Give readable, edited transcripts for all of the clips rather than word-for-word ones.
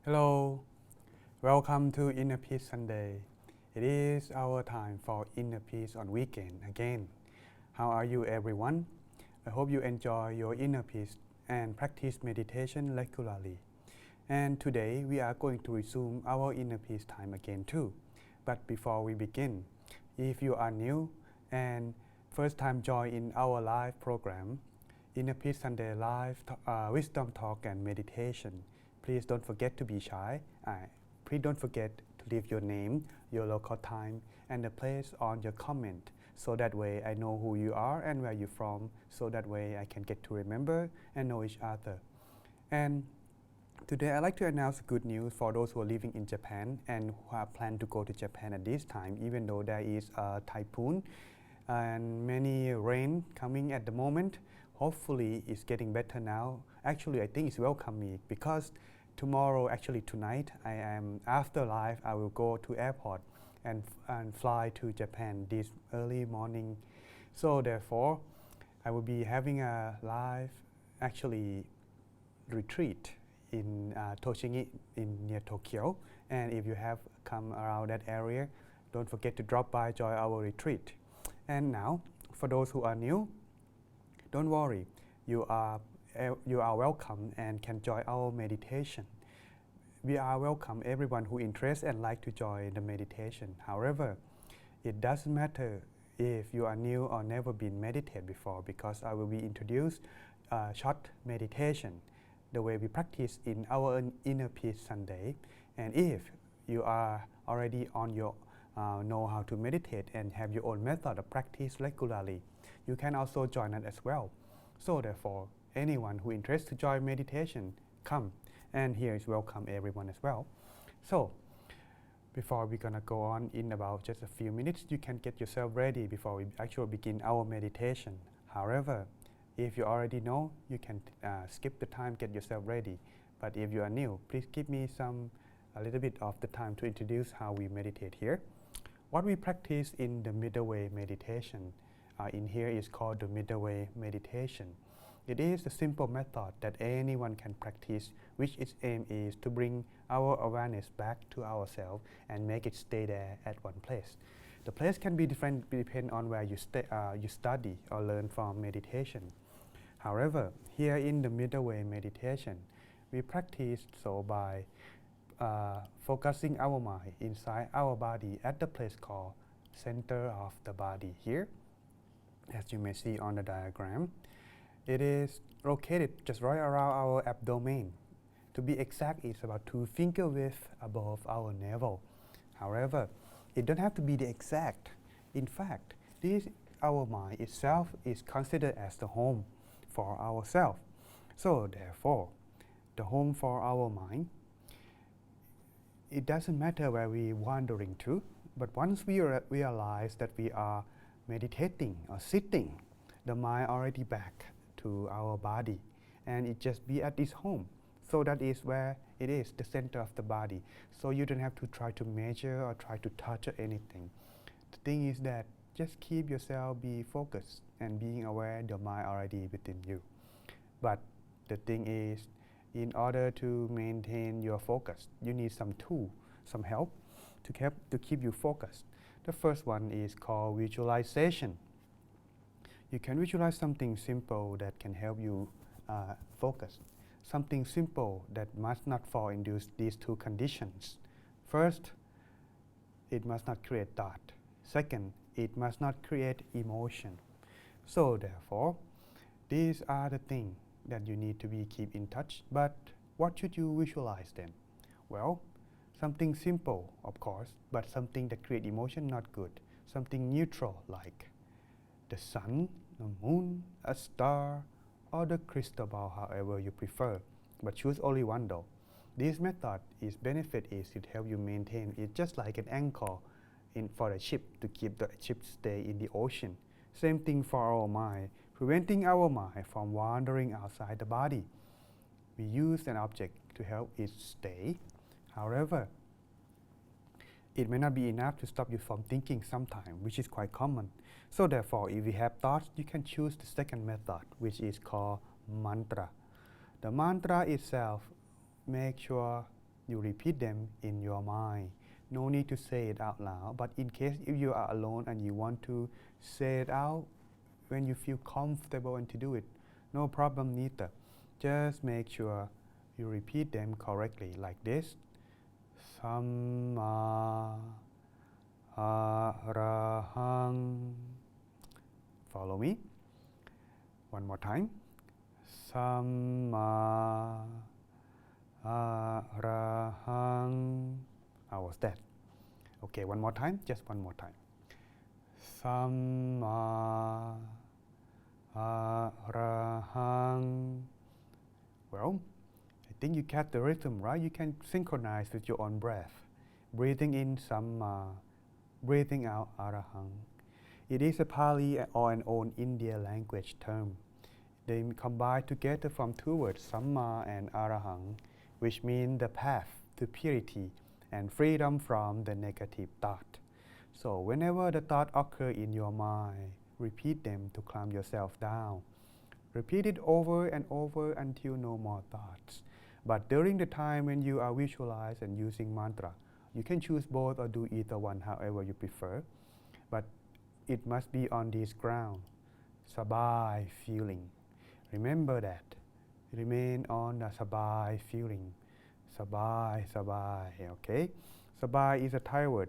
Hello, welcome to Inner Peace Sunday. It is our time for Inner Peace on weekend again. How are you everyone? I hope you enjoy your inner peace and practice meditation regularly. And today we are going to resume our inner peace time again too. But before we begin, if you are new and first time join in our live program, Inner Peace Sunday live wisdom talk and meditation, please don't forget to be shy. Please don't forget to leave your name, your local time, and the place on your comment. So that way I know who you are and where you're from. So that way I can get to remember and know each other. And today I'd like to announce good news for those who are living in Japan and who have planned to go to Japan at this time, even though there is a typhoon and many rain coming at the moment. Hopefully it's getting better now. Actually, I think it's welcoming because tomorrow, actually tonight, after live, I will go to airport and fly to Japan this early morning. So therefore, I will be having a live, retreat in Toshingi near Tokyo. And if you have come around that area, don't forget to drop by, join our retreat. And now, for those who are new, don't worry, you are welcome and can join our meditation. We are welcome everyone who interested and like to join the meditation. However, it doesn't matter if you are new or never been meditated before, because I will be introduced short meditation, the way we practice in our Inner Peace Sunday. And if you are already on your know how to meditate and have your own method of practice regularly, you can also join us as well. So therefore, anyone who is interested to join meditation, come. And here is welcome everyone as well. So before we're gonna go on in about just a few minutes, you can get yourself ready before we actually begin our meditation. However, if you already know, you can skip the time, get yourself ready. But if you are new, please give me a little bit of the time to introduce how we meditate here. What we practice in the middle way meditation in here is called the middle way meditation. It is a simple method that anyone can practice, which its aim is to bring our awareness back to ourselves and make it stay there at one place. The place can be different depending on where you study or learn from meditation. However, here in the middle way meditation, we practice so by focusing our mind inside our body at the place called center of the body here, as you may see on the diagram. It is located just right around our abdomen. To be exact, it's about 2 finger width above our navel. However, it don't have to be the exact. In fact, our mind itself is considered as the home for ourselves. So therefore, the home for our mind, it doesn't matter where we're wandering to, but once we realize that we are meditating or sitting, the mind already back to our body, and it just be at its home. So that is where it is, the center of the body. So you don't have to try to measure or try to touch or anything. The thing is that just keep yourself be focused and being aware the mind already within you. But the thing is, in order to maintain your focus, you need some tool, some help to keep you focused. The first one is called visualization. You can visualize something simple that can help you focus. Something simple that must not fall into these 2 conditions. First, it must not create thought. Second, it must not create emotion. So therefore, these are the things that you need to keep in touch. But what should you visualize then? Well, something simple, of course, but something that creates emotion, not good. Something neutral like the sun, the moon, a star, or the crystal ball, however you prefer. But choose only one though. This method benefit is it help you maintain it just like an anchor for a ship to keep the ship stay in the ocean. Same thing for our mind, preventing our mind from wandering outside the body. We use an object to help it stay. However, it may not be enough to stop you from thinking sometimes, which is quite common. So therefore, if you have thoughts, you can choose the second method, which is called mantra. The mantra itself make sure you repeat them in your mind. No need to say it out loud, but in case if you are alone and you want to say it out when you feel comfortable and to do it, no problem neither. Just make sure you repeat them correctly like this. Samma Arahang. Follow me. One more time. Samma Arahang. How was that? Okay, one more time. Just one more time. Samma Arahang. Well, I think you catch the rhythm, right? You can synchronize with your own breath. Breathing in Samma, breathing out Arahang. It is a Pali or an old Indian language term. They combine together from two words, Samma and Arahang, which mean the path to purity and freedom from the negative thought. So whenever the thought occur in your mind, repeat them to calm yourself down. Repeat it over and over until no more thoughts. But during the time when you are visualizing and using mantra, you can choose both or do either one, however you prefer. But it must be on this ground, sabai feeling. Remember that. Remain on the sabai feeling. Sabai, sabai, okay? Sabai is a Thai word.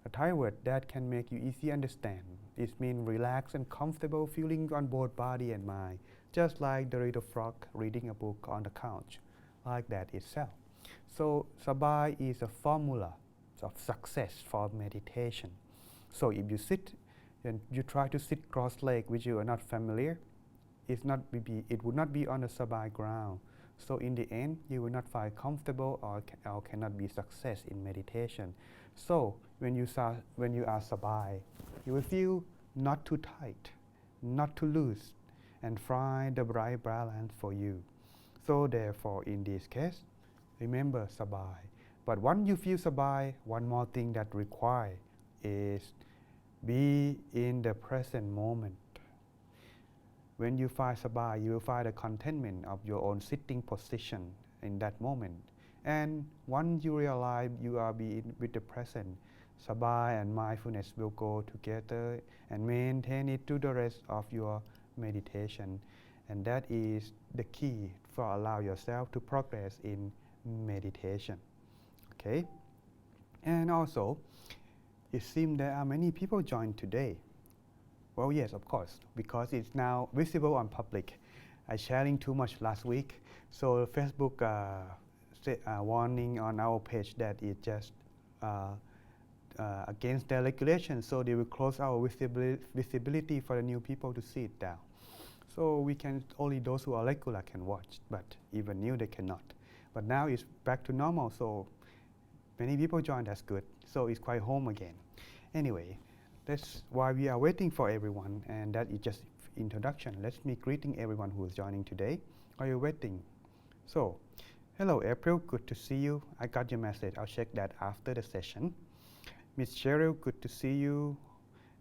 A Thai word that can make you easy understand. It means relaxed and comfortable feeling on both body and mind, just like the little frog reading a book on the couch, like that itself. So sabai is a formula of success for meditation. So if you sit and you try to sit cross-legged, which you are not familiar, it would not be on the sabai ground. So in the end, you will not find comfortable or cannot be success in meditation. So when you are sabai, you will feel not too tight, not too loose, and find the right balance for you. So therefore, in this case, remember sabai. But once you feel sabai, one more thing that requires is be in the present moment. When you find sabai, you will find the contentment of your own sitting position in that moment. And once you realize you are being with the present, sabai and mindfulness will go together and maintain it to the rest of your meditation. And that is the key for allow yourself to progress in meditation. Okay? And also, it seems there are many people joined today. Well, yes, of course, because it's now visible on public. I sharing too much last week, so Facebook warning on our page that it just against their regulation, so they will close our visibility for the new people to see it down. So we can only those who are regular can watch, but even new they cannot. But now it's back to normal, so many people joined. That's good. So it's quite home again. Anyway. That's why we are waiting for everyone, and that is just introduction. Let me greeting everyone who is joining today. Are you waiting? So, hello April, good to see you. I got your message. I'll check that after the session. Miss Cheryl, good to see you.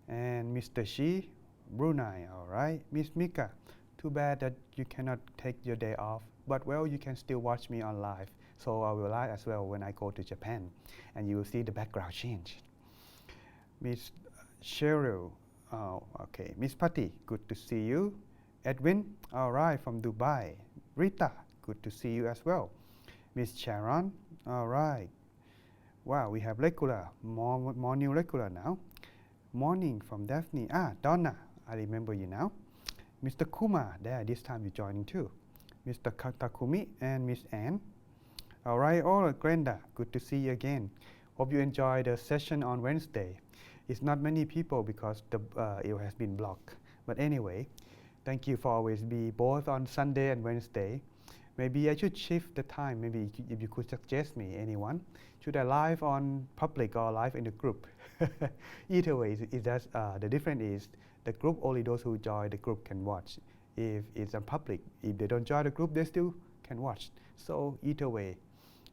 And Mr. Shi, Brunei, all right. Miss Mika, too bad that you cannot take your day off, but well, you can still watch me on live. So I will live as well when I go to Japan, and you will see the background change. Miss Cheryl, oh, okay. Miss Patty, good to see you. Edwin, all right, from Dubai. Rita, good to see you as well. Miss Sharon, all right. Wow, we have regular, more new regular now. Morning from Daphne. Donna, I remember you now. Mr. Kumar, there, this time you're joining too. Mr. Takumi and Miss Anne. All right, GoodQandA, good to see you again. Hope you enjoyed the session on Wednesday. It's not many people because it has been blocked. But anyway, thank you for always be both on Sunday and Wednesday. Maybe I should shift the time. Maybe if you could suggest me, anyone. Should I live on public or live in the group? Either way, the difference is the group, only those who join the group can watch. If it's on public, if they don't join the group, they still can watch. So either way,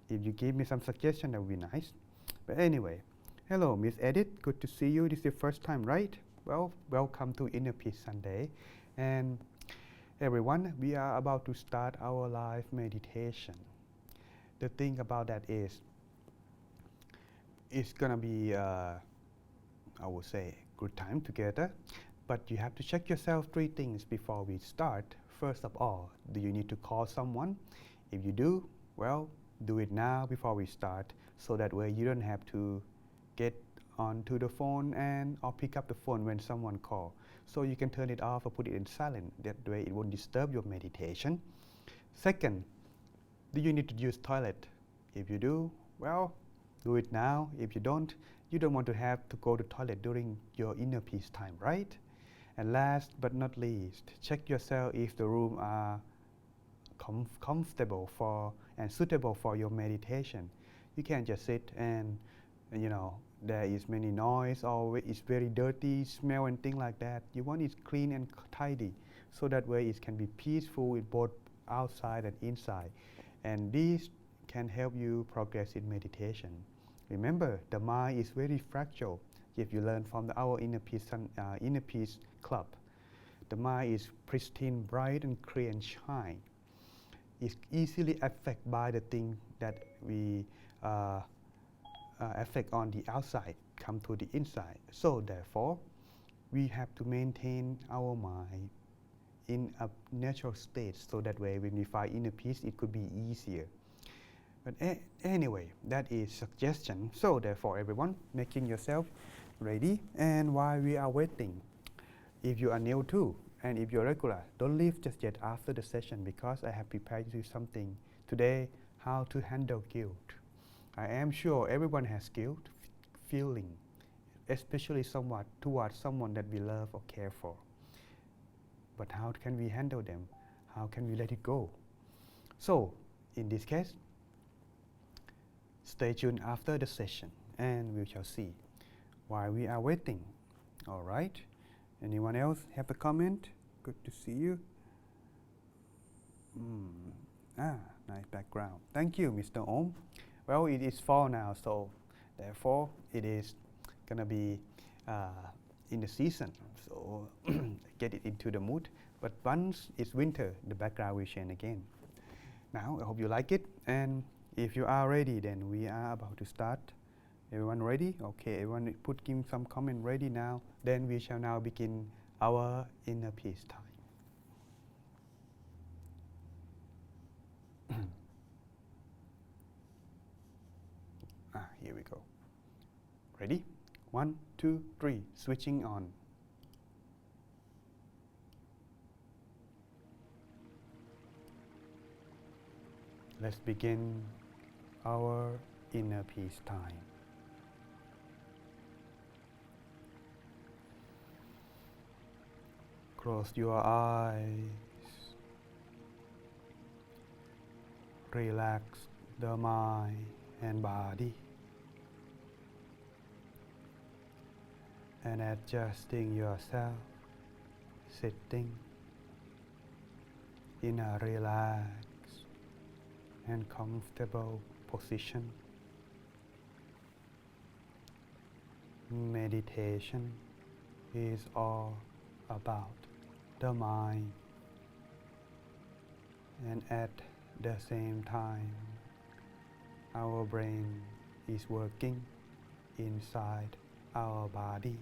if you give me some suggestion, that would be nice. But anyway, hello, Miss Edith. Good to see you. This is your first time, right? Well, welcome to Inner Peace Sunday. And everyone, we are about to start our live meditation. the thing about that is, it's gonna be, I would say, good time together. But you have to check yourself 3 things before we start. First of all, do you need to call someone? If you do, well, do it now before we start, so that way you don't have to get onto the phone or pick up the phone when someone calls. So you can turn it off or put it in silent. That way it won't disturb your meditation. Second, do you need to use toilet? If you do, well, do it now. If you don't want to have to go to toilet during your inner peace time, right? And last but not least, check yourself if the room are comfortable for and suitable for your meditation. You can't just sit and there is many noise or it's very dirty smell and things like that. You want it clean and tidy, so that way it can be peaceful in both outside and inside. And this can help you progress in meditation. Remember, the mind is very fragile. If you learn from our inner peace club, the mind is pristine, bright and clear and shine. It's easily affected by the thing that we affect on the outside, come to the inside. So therefore, we have to maintain our mind in a natural state, so that way when we find inner peace, it could be easier. But anyway, that is suggestion. So therefore, everyone, making yourself ready. And while we are waiting, if you are new too, and if you're regular, don't leave just yet after the session, because I have prepared you something today, how to handle guilt. I am sure everyone has guilt feeling, especially somewhat towards someone that we love or care for. But how can we handle them? How can we let it go? So, in this case, stay tuned after the session and we shall see. While we are waiting, all right? Anyone else have a comment? Good to see you. Nice background. Thank you, Mr. Om. Well, it is fall now, so therefore it is gonna be in the season. So get it into the mood. But once it's winter, the background will change again. Now, I hope you like it. And if you are ready, then we are about to start. Everyone ready? Okay, everyone give some comment ready now. Then we shall now begin our inner peace time. Here we go. Ready? 1, 2, 3, switching on. Let's begin our inner peace time. Close your eyes. Relax the mind and body. And adjusting yourself, sitting in a relaxed and comfortable position. Meditation is all about the mind, and at the same time, our brain is working inside our body.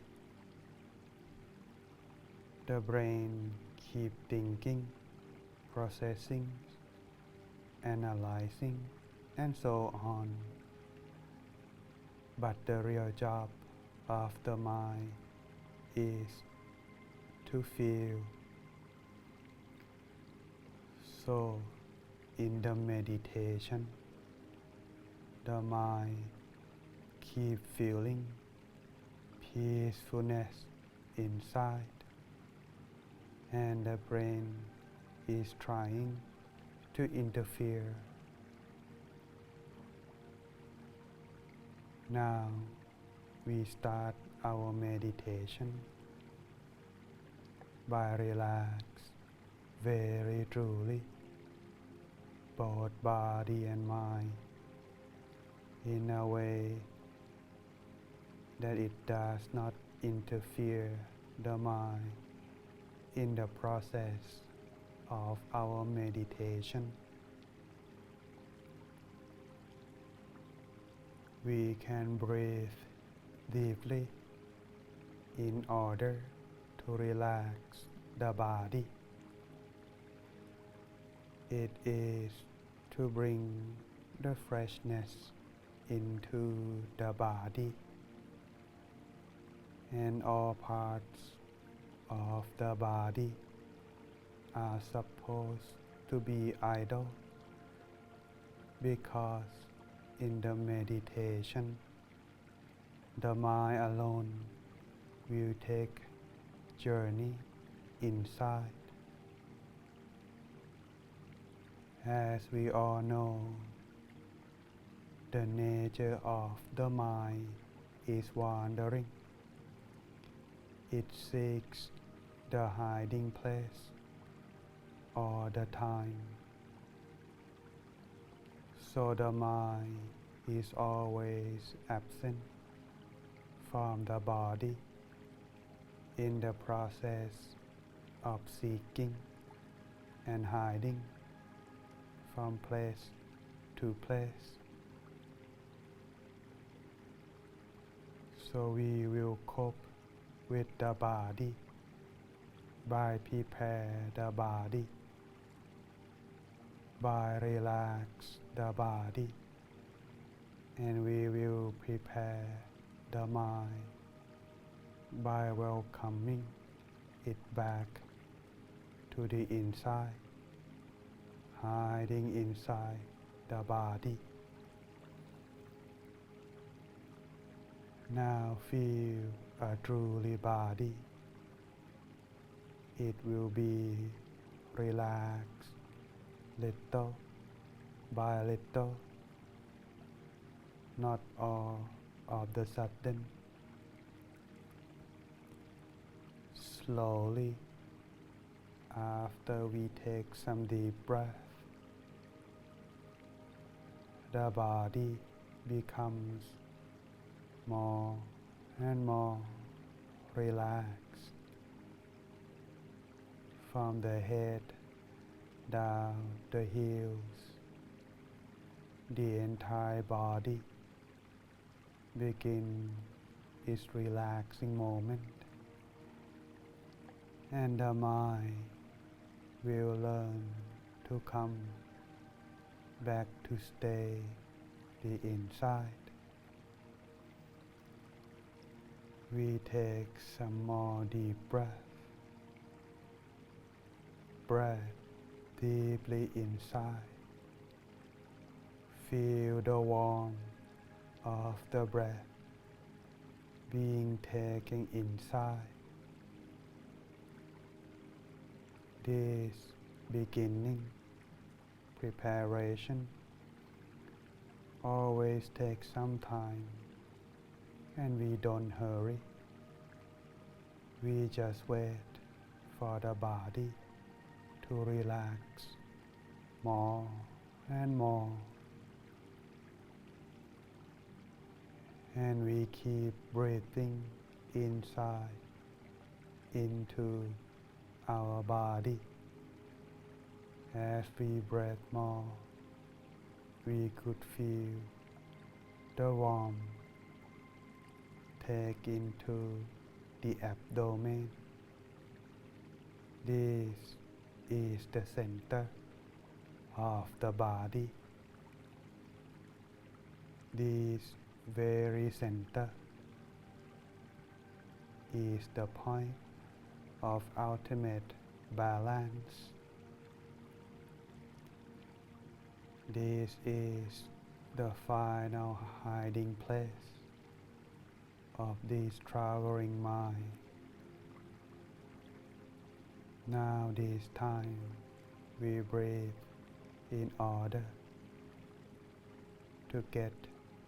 The brain keeps thinking, processing, analyzing, and so on. But the real job of the mind is to feel. So, in the meditation, the mind keeps feeling peacefulness inside, and the brain is trying to interfere. Now we start our meditation by relax very truly both body and mind in a way that it does not interfere the mind in the process of our meditation. we can breathe deeply in order to relax the body. It is to bring the freshness into the body, and all parts of the body are supposed to be idle, because in the meditation, the mind alone will take journey inside. As we all know, the nature of the mind is wandering. It seeks the hiding place all the time. So the mind is always absent from the body in the process of seeking and hiding from place to place. So we will cope with the body by prepare the body, by relax the body, and we will prepare the mind by welcoming it back to the inside, hiding inside the body. Now feel a truly body. It will be relaxed little by little, not all of the sudden. Slowly, after we take some deep breath, the body becomes more and more relaxed, from the head down the heels. The entire body begins its relaxing moment, and the mind will learn to come back to stay the inside. We take some more deep breath. Breath deeply inside. Feel the warmth of the breath being taken inside. This beginning preparation always takes some time, and we don't hurry. We just wait for the body to relax more and more, and we keep breathing inside into our body. As we breathe more, we could feel the warmth take into the abdomen. This is the center of the body. This very center is the point of ultimate balance. This is the final hiding place of this traveling mind. Now this time we breathe in order to get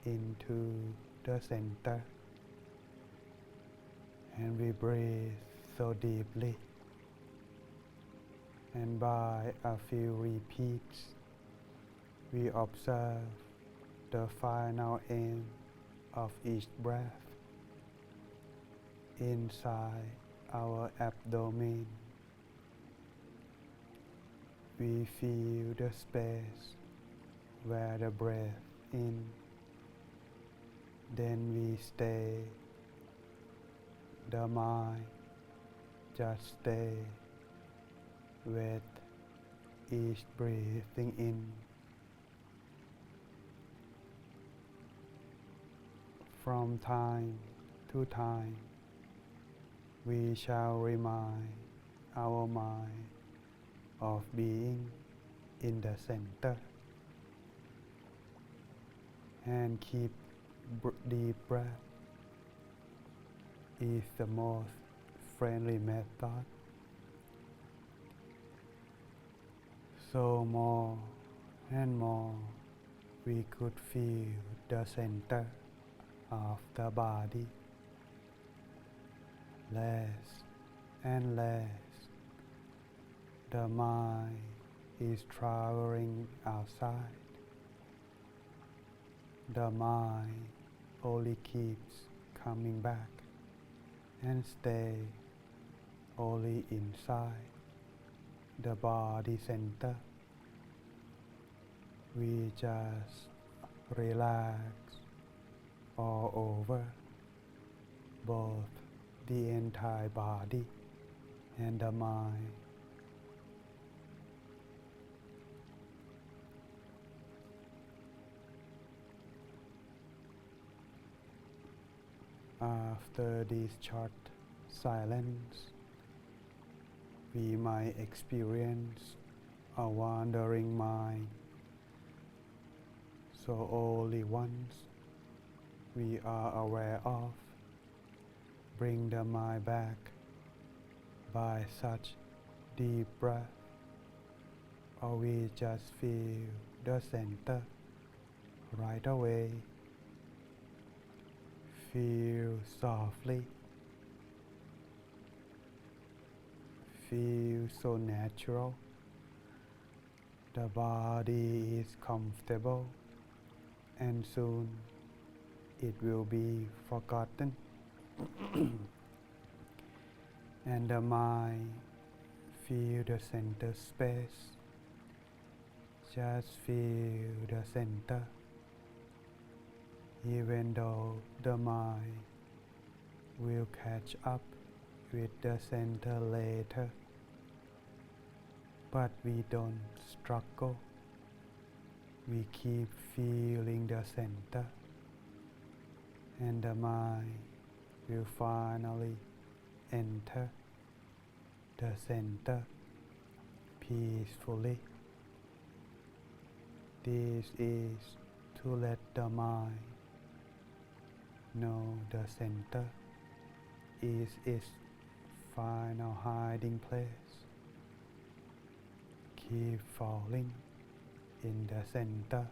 into the center, and we breathe so deeply, and by a few repeats we observe the final end of each breath inside our abdomen. We feel the space where the breath in Then we stay. The mind just stay with each breathing in. From time to time, we shall remind our mind of being in the center and keep deep breath is the most friendly method. So more and more we could feel the center of the body. Less and less the mind is traveling outside. The mind only keeps coming back and stay only inside the body center. We just relax all over both the entire body and the mind. After this short silence, we might experience a wandering mind. So only once we are aware of, bring the mind back by such deep breath, or we just feel the center right away. Feel softly, feel so natural. The body is comfortable and soon it will be forgotten. And the mind feel the center space. Just feel the center. Even though the mind will catch up with the center later, but we don't struggle. We keep feeling the center, and the mind will finally enter the center peacefully. This is to let the mind know the center is its final hiding place. Keep falling in the center.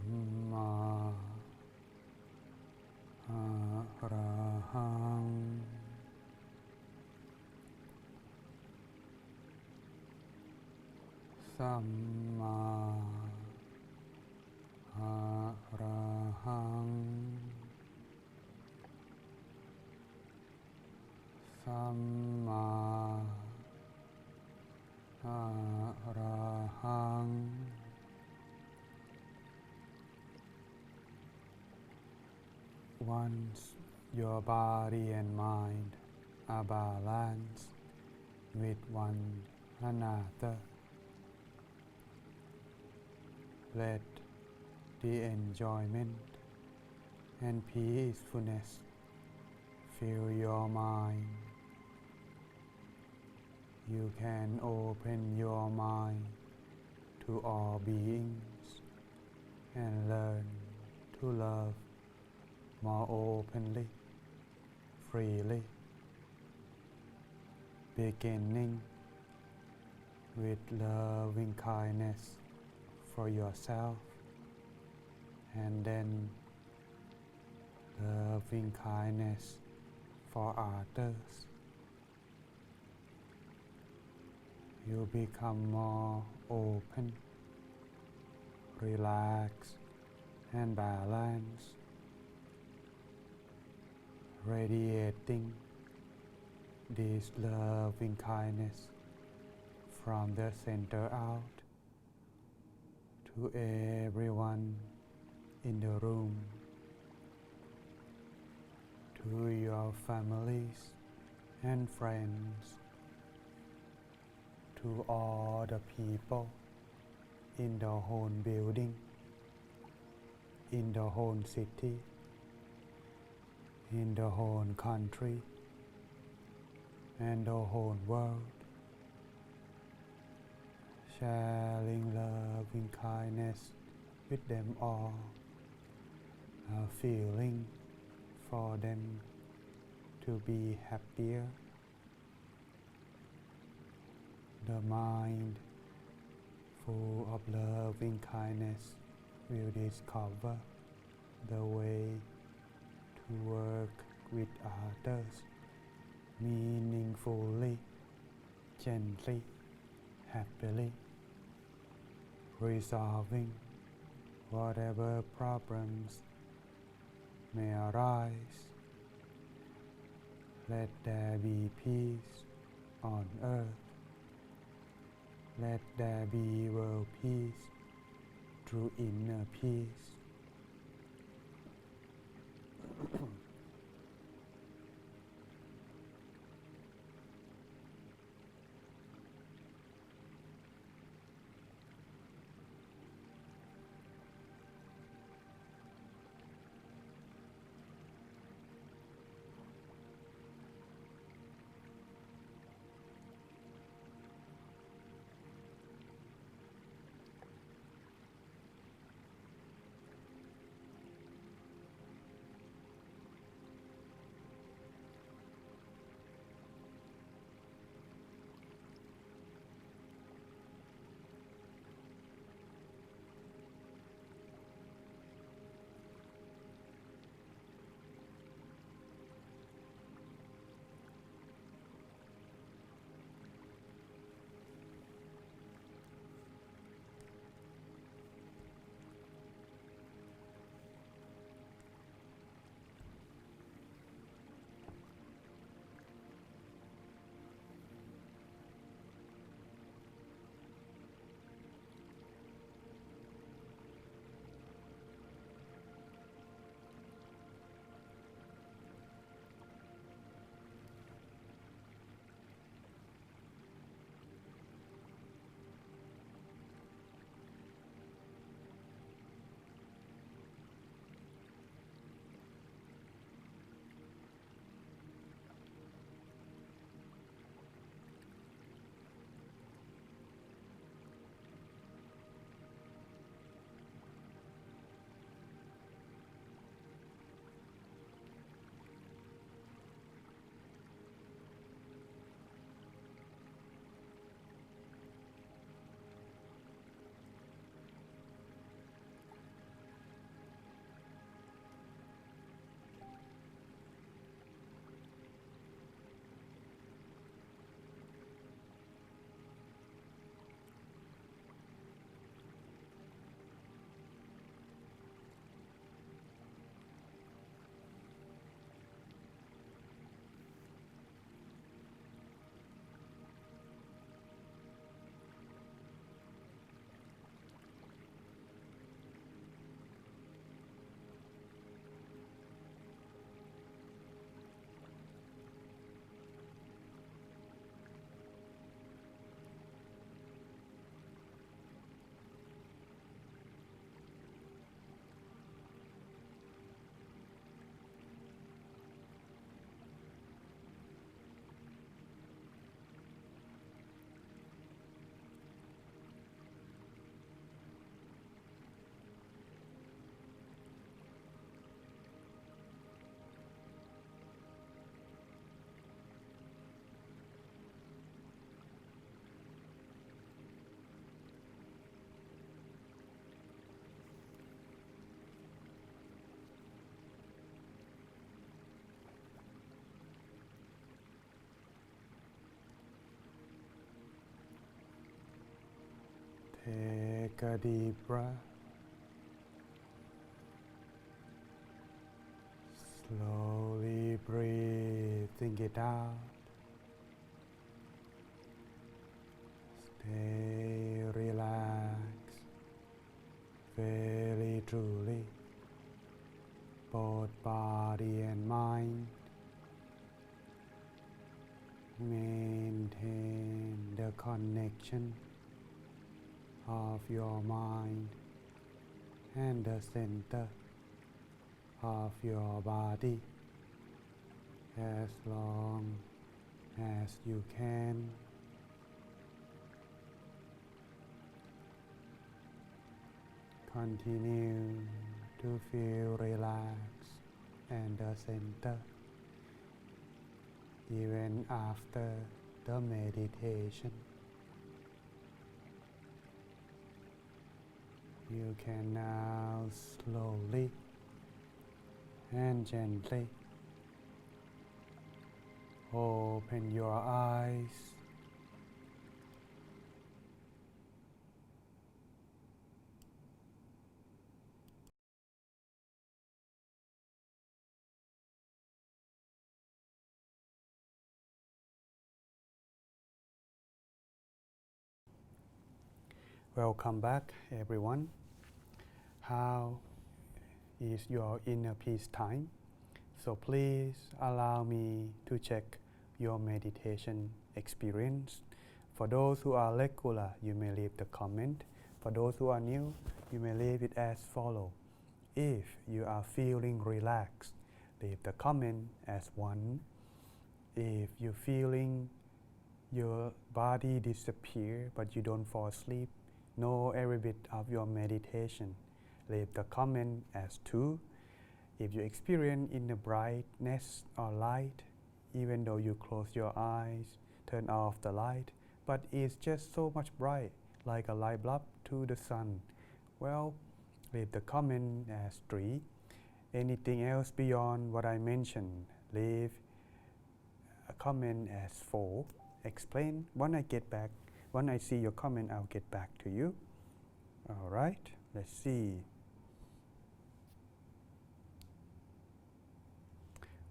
Samma Arahang Samma Arahang Samma Arahang. Once your body and mind are balanced with one another, let the enjoyment and peacefulness fill your mind. You can open your mind to all beings and learn to love more openly, freely, beginning with loving kindness for yourself and then loving kindness for others. You become more open, relaxed, and balanced, radiating this loving kindness from the center out to everyone in the room, to your families and friends, to all the people in the whole building, in the whole city, in the whole country, and the whole world, sharing loving kindness with them all, feeling for them to be happier. The mind full of loving kindness will discover the way to work with others meaningfully, gently, happily, resolving whatever problems may arise. Let there be peace on earth. Let there be world peace through inner peace. Take a deep breath. Slowly breathing it out. Stay relaxed, very truly, both body and mind. Maintain the connection of your mind and the center of your body as long as you can. Continue to feel relaxed and the center even after the meditation. You can now slowly and gently open your eyes. Welcome back, everyone. How is your inner peace time? So please allow me to check your meditation experience. For those who are regular, you may leave the comment. For those who are new, you may leave it as follow. If you are feeling relaxed, leave the comment as 1. If you're feeling your body disappear but you don't fall asleep, know every bit of your meditation, leave the comment as 2. If you experience inner brightness or light, even though you close your eyes, turn off the light, but it's just so much bright, like a light bulb to the sun, well, leave the comment as 3. Anything else beyond what I mentioned, leave a comment as 4. Explain when I get back. When I see your comment, I'll get back to you. All right, let's see.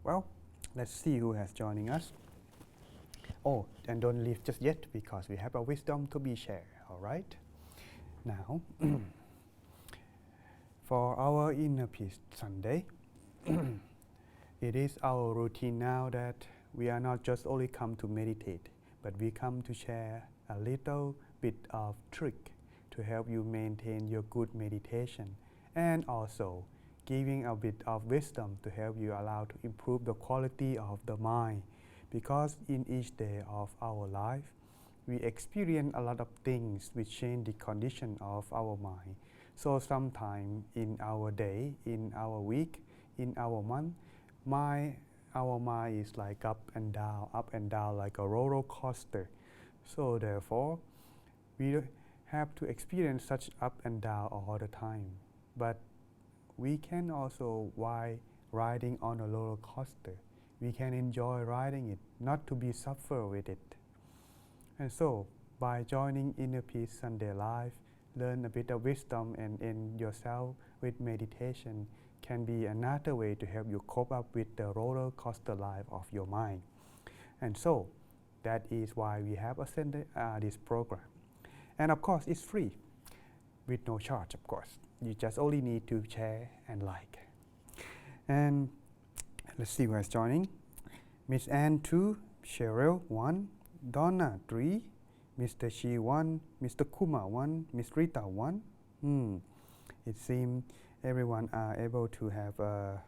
Well, let's see who has joining us. Oh, and don't leave just yet because we have a wisdom to be shared. All right. Now, for our Inner Peace Sunday, it is our routine now that we are not just only come to meditate, but we come to share a little bit of trick to help you maintain your good meditation, and also giving a bit of wisdom to help you allow to improve the quality of the mind. Because in each day of our life, we experience a lot of things which change the condition of our mind. So sometime in our day, in our week, in our month, our mind is like up and down like a roller coaster. So therefore, we have to experience such up and down all the time. But we can also, while riding on a roller coaster, we can enjoy riding it, not to be suffer with it. And so, by joining Inner Peace Sunday Live, learn a bit of wisdom and end yourself with meditation can be another way to help you cope up with the roller coaster life of your mind. And so, that is why we have ascended this program. And of course, it's free, with no charge, of course. You just only need to share and like. And let's see who is joining. Miss Anne 2, Cheryl 1, Donna 3, Mr. Shi 1, Mr. Kuma 1, Miss Rita 1. It seems everyone are able to have a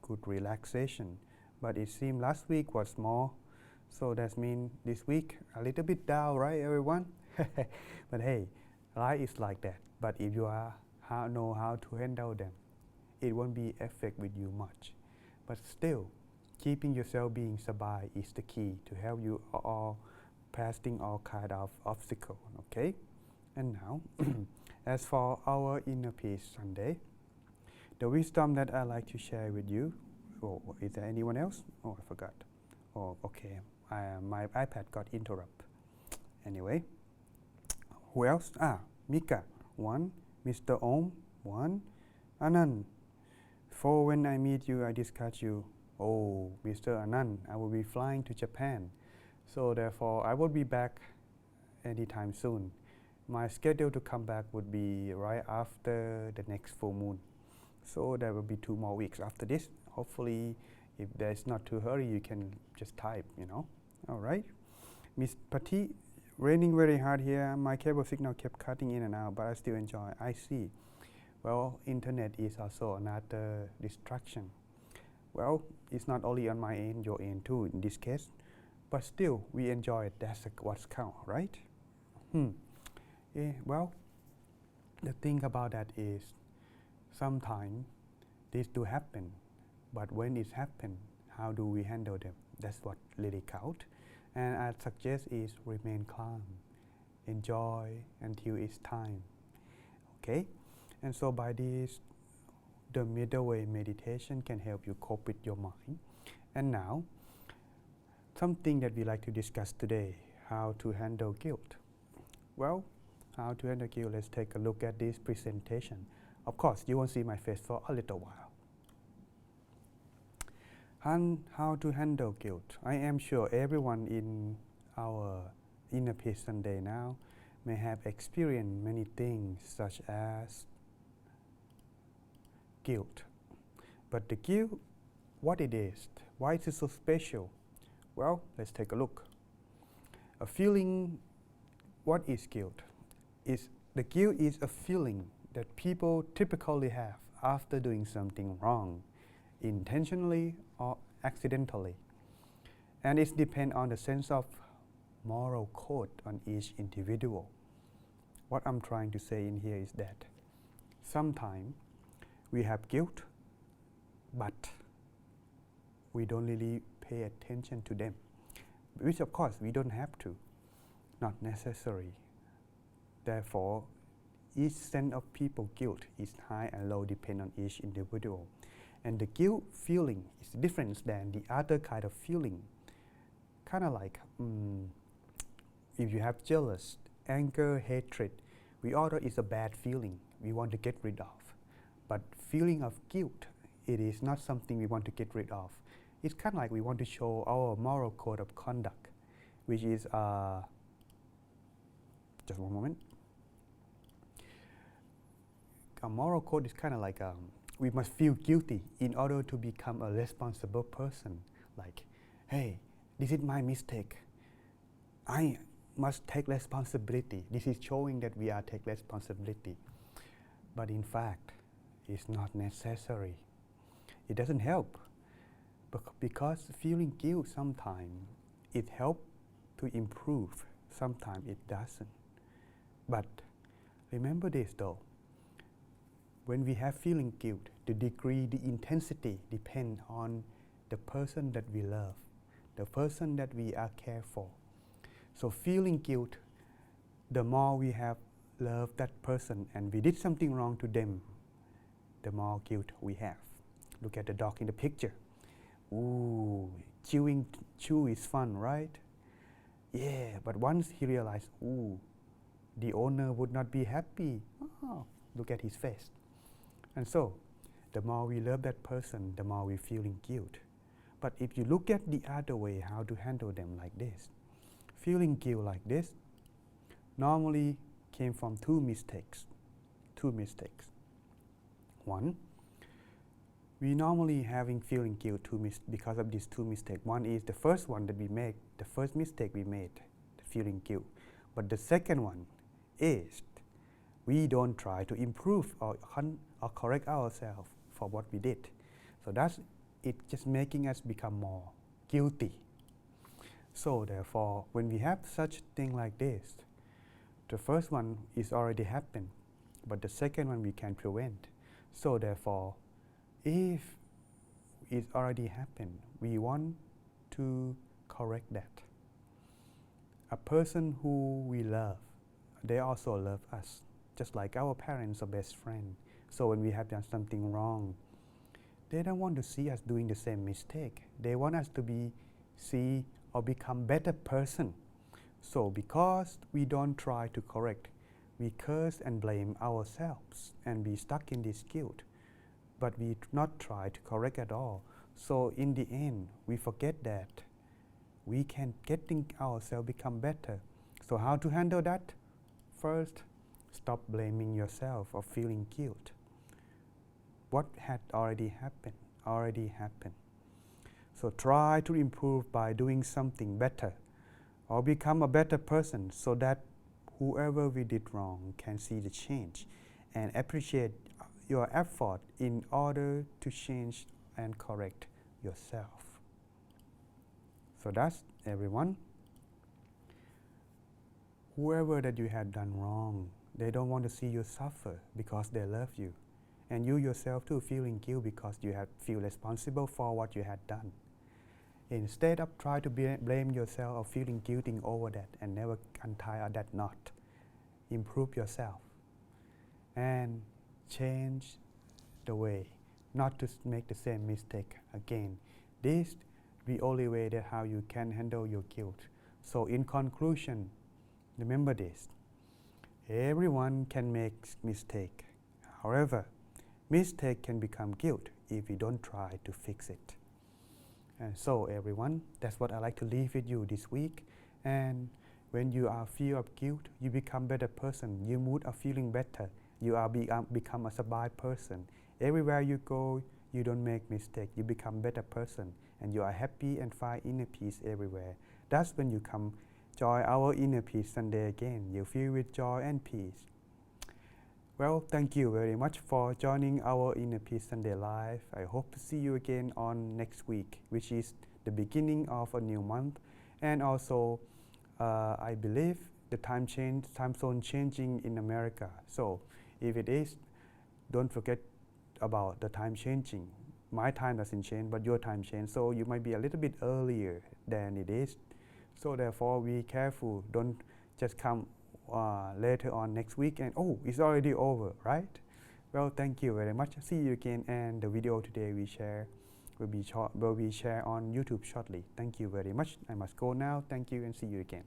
good relaxation. But it seems last week was more. So that means this week a little bit down, right, everyone? But hey, life is like that. But if you know how to handle them, it won't be affect with you much. But still, keeping yourself being sabai is the key to help you all passing all kind of obstacle. Okay. And now, as for our Inner Peace Sunday, the wisdom that I like to share with you. Oh, is there anyone else? Oh, I forgot. Oh, okay. My iPad got interrupted. Anyway, Who else? Mika, 1. Mr. Om, 1. Anand, 4. When I meet you, I discuss you. Oh, Mr. Anand, I will be flying to Japan. So therefore, I will be back anytime soon. My schedule to come back would be right after the next full moon. So there will be 2 more weeks after this. Hopefully, if there's not too hurry, you can just type, All right. Miss Pati, raining very hard here. My cable signal kept cutting in and out, but I still enjoy. I see. Well, internet is also another distraction. Well, it's not only on my end, your end too in this case, but still we enjoy it. That's what's count, right? Well, the thing about that is sometimes this do happen, but when it happen, how do we handle them? That's what really count. And I suggest is remain calm, enjoy until it's time. Okay, and so by this, the middle way meditation can help you cope with your mind. And now, something that we like to discuss today: how to handle guilt. Well, how to handle guilt? Let's take a look at this presentation. Of course, you won't see my face for a little while. How to handle guilt. I am sure everyone in our iPSunday now may have experienced many things such as guilt. But the guilt, what it is, why is it so special? Well, let's take a look. A feeling, what is guilt? The guilt is a feeling that people typically have after doing something wrong, intentionally or accidentally. And it depends on the sense of moral code on each individual. What I'm trying to say in here is that sometimes we have guilt, but we don't really pay attention to them, which of course we don't have to, not necessary. Therefore, each sense of people guilt is high and low depend on each individual. And the guilt feeling is different than the other kind of feeling. Kind of like if you have jealous, anger, hatred, we all know it's a bad feeling we want to get rid of. But feeling of guilt, it is not something we want to get rid of. It's kind of like we want to show our moral code of conduct, which is, just one moment. A moral code is kind of like we must feel guilty in order to become a responsible person. Like, hey, this is my mistake. I must take responsibility. This is showing that we are take responsibility. But in fact, it's not necessary. It doesn't help. Because feeling guilt sometimes it helps to improve. Sometimes it doesn't. But remember this though. When we have feeling guilt, the degree, the intensity depends on the person that we love, the person that we are care for. So feeling guilt, the more we have loved that person and we did something wrong to them, the more guilt we have. Look at the dog in the picture. Ooh, chew is fun, right? Yeah, but once he realized, ooh, the owner would not be happy. Oh, look at his face. And so, the more we love that person, the more we feeling guilt. But if you look at the other way, how to handle them like this, feeling guilt like this normally came from two mistakes. One, we normally having feeling guilt because of these two mistakes. One is the first one that we make, the first mistake we made, the feeling guilt. But the second one is we don't try to improve or correct ourselves for what we did. So that's it, just making us become more guilty. So therefore, when we have such thing like this, the first one is already happened, but the second one we can prevent. So therefore, if it already happened, we want to correct that. A person who we love, they also love us, just like our parents or best friend. So when we have done something wrong, they don't want to see us doing the same mistake. They want us to see or become better person. So because we don't try to correct, we curse and blame ourselves and be stuck in this guilt, but we not try to correct at all. So in the end, we forget that we can getting ourselves become better. So how to handle that? First, stop blaming yourself or feeling guilt. What had already happened. So try to improve by doing something better or become a better person so that whoever we did wrong can see the change and appreciate your effort in order to change and correct yourself. So that's everyone. Whoever that you had done wrong, they don't want to see you suffer because they love you. And you yourself too feeling guilt because you have feel responsible for what you had done. Instead of try to blame yourself or feeling guilty over that and never untie that knot, improve yourself and change the way not to make the same mistake again. This the only way that how you can handle your guilt. So in conclusion, remember this: everyone can make mistake. However, mistake can become guilt if we don't try to fix it. And so everyone, that's what I like to leave with you this week. And when you are feel of guilt, you become better person. Your mood are feeling better. You are become a sabai person. Everywhere you go, you don't make mistake. You become better person, and you are happy and find inner peace everywhere. That's when you come join our inner peace Sunday again. You feel with joy and peace. Well, thank you very much for joining our Inner Peace Sunday Live. I hope to see you again on next week, which is the beginning of a new month. And also, I believe the time zone changing in America. So if it is, don't forget about the time changing. My time doesn't change, but your time changes. So you might be a little bit earlier than it is. So therefore, be careful. Don't just come later on next week and oh, it's already over, right? Well, thank you very much. See you again, and the video today will be shared on YouTube shortly. Thank you very much. I must go now. Thank you and see you again.